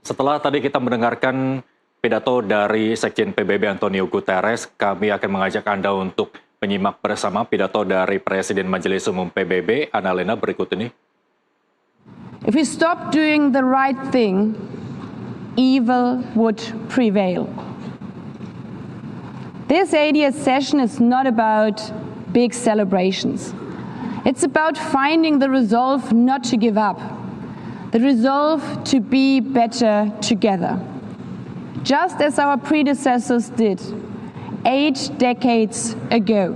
Setelah tadi kita mendengarkan pidato dari Sekjen PBB Antonio Guterres, kami akan mengajak Anda untuk menyimak bersama pidato dari Presiden Majelis Umum PBB, Annalena, berikut ini. If we stop doing the right thing, evil would prevail. This 80th session is not about big celebrations. It's about finding the resolve not to give up, the resolve to be better together. Just as our predecessors did 8 decades ago.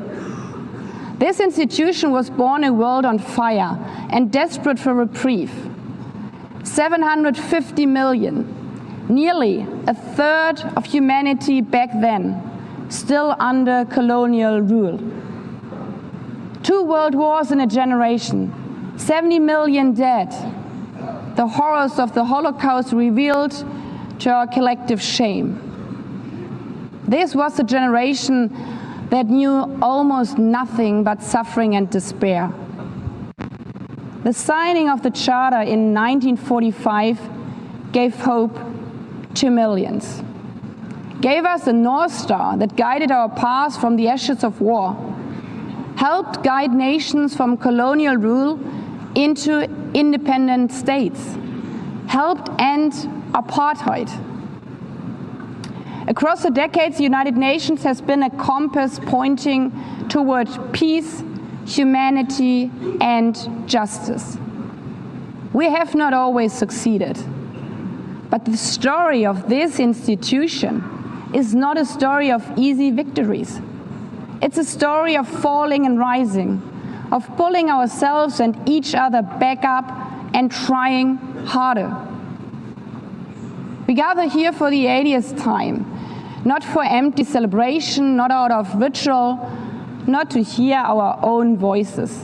This institution was born a world on fire and desperate for reprieve. 750 million, nearly a third of humanity back then, still under colonial rule. 2 world wars in a generation, 70 million dead. The horrors of the Holocaust revealed to our collective shame. This was a generation that knew almost nothing but suffering and despair. The signing of the Charter in 1945 gave hope to millions, gave us a North Star that guided our path from the ashes of war, helped guide nations from colonial rule into independent states, helped end apartheid. Across the decades, the United Nations has been a compass pointing toward peace, humanity, and justice. We have not always succeeded, but the story of this institution is not a story of easy victories. It's a story of falling and rising, of pulling ourselves and each other back up and trying harder. We gather here for the 80th time, not for empty celebration, not out of ritual, not to hear our own voices.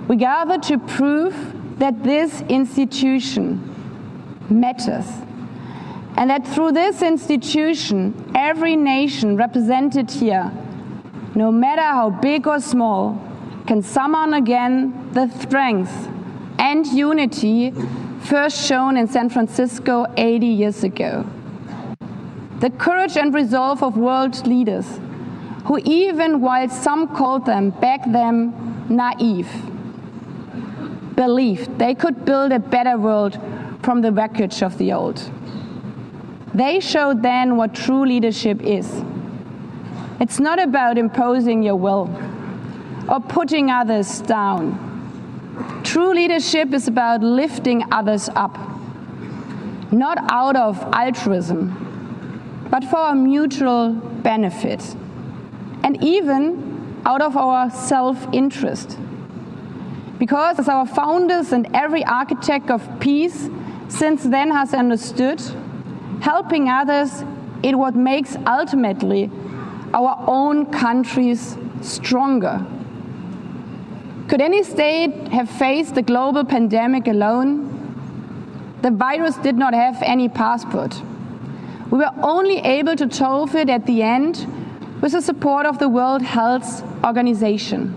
We gather to prove that this institution matters, and that through this institution, every nation represented here, no matter how big or small, can summon again the strength and unity first shown in San Francisco 80 years ago. The courage and resolve of world leaders, who even while some called them back then naive, believed they could build a better world from the wreckage of the old. They showed then what true leadership is. It's not about imposing your will or putting others down. True leadership is about lifting others up, not out of altruism, but for our mutual benefit, and even out of our self-interest. Because as our founders and every architect of peace since then has understood, helping others is what makes ultimately our own countries stronger. Could any state have faced the global pandemic alone? The virus did not have any passport. We were only able to solve it at the end with the support of the World Health Organization.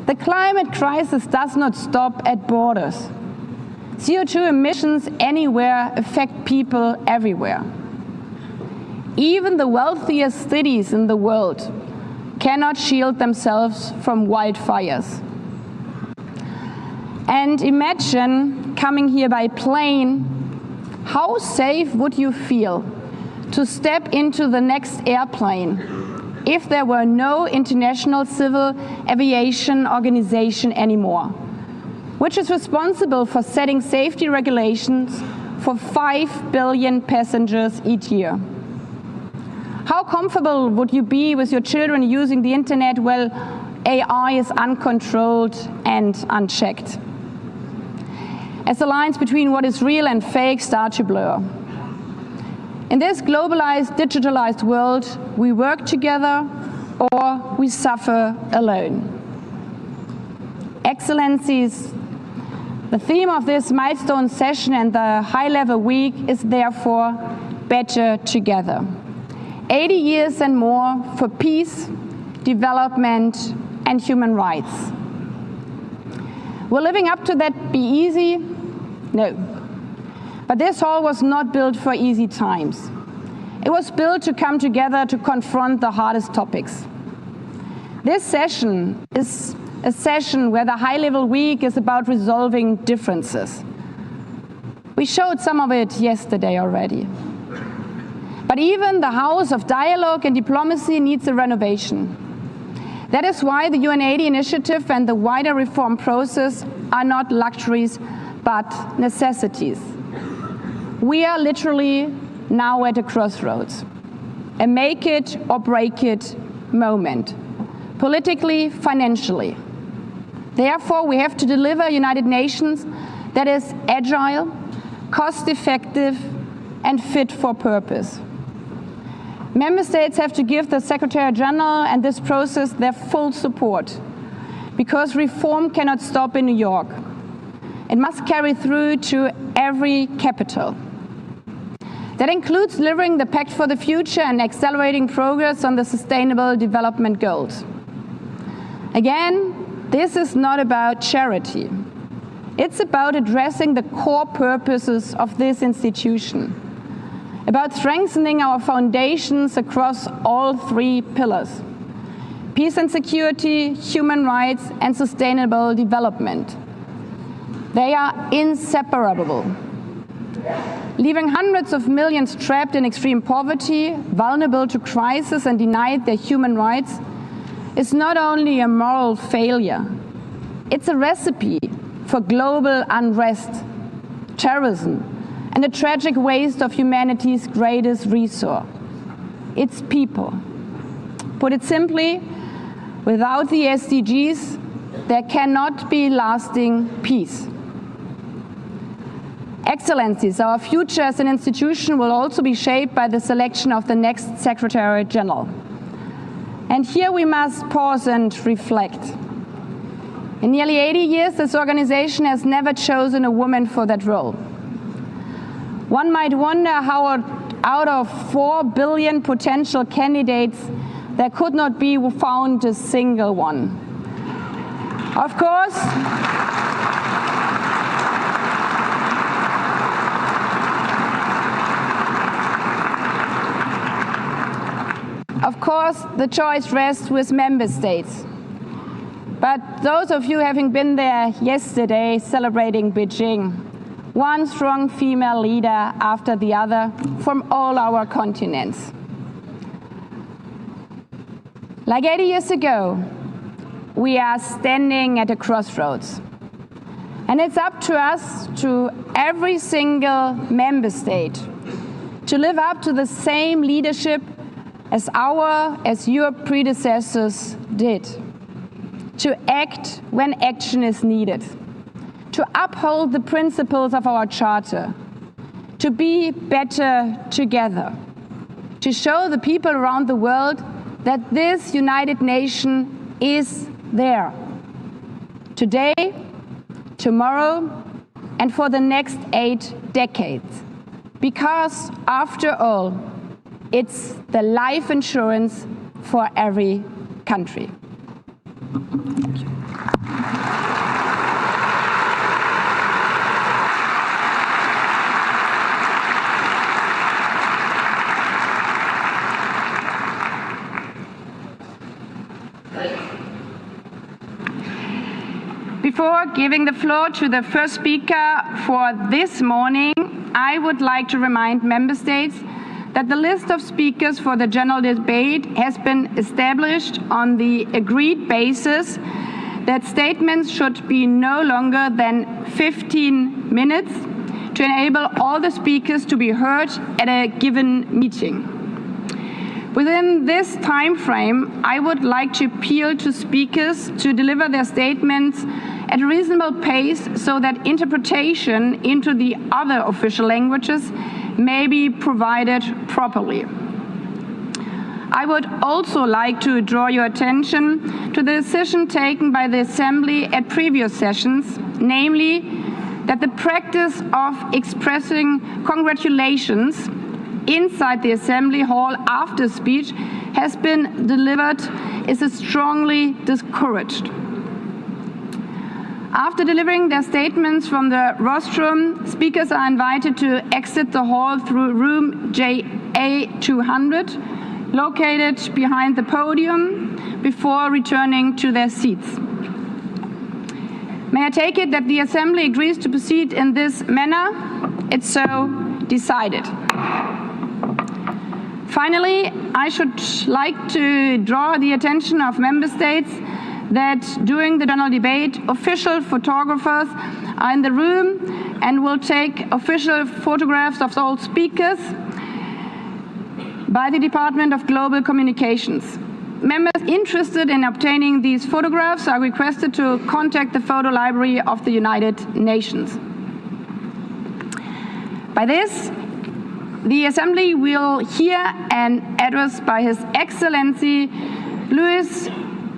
The climate crisis does not stop at borders. CO2 emissions anywhere affect people everywhere. Even the wealthiest cities in the world cannot shield themselves from wildfires. And imagine coming here by plane, how safe would you feel to step into the next airplane if there were no International Civil Aviation Organization anymore, which is responsible for setting safety regulations for 5 billion passengers each year? How comfortable would you be with your children using the internet while AI is uncontrolled and unchecked? As the lines between what is real and fake start to blur. In this globalized, digitalized world, we work together or we suffer alone. Excellencies, the theme of this milestone session and the high-level week is therefore better together. 80 years and more for peace, development, and human rights. Will living up to that be easy? No. But this hall was not built for easy times. It was built to come together to confront the hardest topics. This session is a session where the high-level week is about resolving differences. We showed some of it yesterday already. But even the house of dialogue and diplomacy needs a renovation. That is why the UN80 initiative and the wider reform process are not luxuries, but necessities. We are literally now at a crossroads, a make it or break it moment, politically, financially. Therefore, we have to deliver a United Nations that is agile, cost-effective, and fit for purpose. Member States have to give the Secretary General and this process their full support, because reform cannot stop in New York. It must carry through to every capital. That includes delivering the Pact for the Future and accelerating progress on the Sustainable Development Goals. Again, this is not about charity. It's about addressing the core purposes of this institution, about strengthening our foundations across all three pillars: peace and security, human rights, and sustainable development. They are inseparable. Leaving hundreds of millions trapped in extreme poverty, vulnerable to crisis, and denied their human rights is not only a moral failure, it's a recipe for global unrest, terrorism, and the tragic waste of humanity's greatest resource, its people. Put it simply, without the SDGs, there cannot be lasting peace. Excellencies, our future as an institution will also be shaped by the selection of the next Secretary General. And here we must pause and reflect. In nearly 80 years, this organization has never chosen a woman for that role. One might wonder how out of 4 billion potential candidates, there could not be found a single one. Of course, the choice rests with member states. But those of you having been there yesterday celebrating Beijing, one strong female leader after the other from all our continents. Like 80 years ago, we are standing at a crossroads. And it's up to us, to every single member state, to live up to the same leadership as your predecessors did. To act when action is needed. To uphold the principles of our charter. To be better together. To show the people around the world that this United Nation is there. Today, tomorrow, and for the next 8 decades. Because, after all, it's the life insurance for every country. Thank you. Before giving the floor to the first speaker for this morning, I would like to remind member states that the list of speakers for the general debate has been established on the agreed basis that statements should be no longer than 15 minutes to enable all the speakers to be heard at a given meeting. Within this time frame, I would like to appeal to speakers to deliver their statements at a reasonable pace so that interpretation into the other official languages may be provided properly. I would also like to draw your attention to the decision taken by the Assembly at previous sessions, namely that the practice of expressing congratulations inside the Assembly Hall after speech has been delivered is strongly discouraged. After delivering their statements from the rostrum, speakers are invited to exit the hall through room JA200, located behind the podium, before returning to their seats. May I take it that the Assembly agrees to proceed in this manner? It's so decided. Finally, I should like to draw the attention of Member States that during the general debate, official photographers are in the room and will take official photographs of all speakers by the Department of Global Communications. Members interested in obtaining these photographs are requested to contact the Photo Library of the United Nations. By this, the Assembly will hear an address by His Excellency Luiz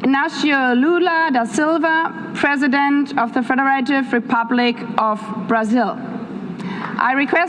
Inácio Lula da Silva, President of the Federative Republic of Brazil. I request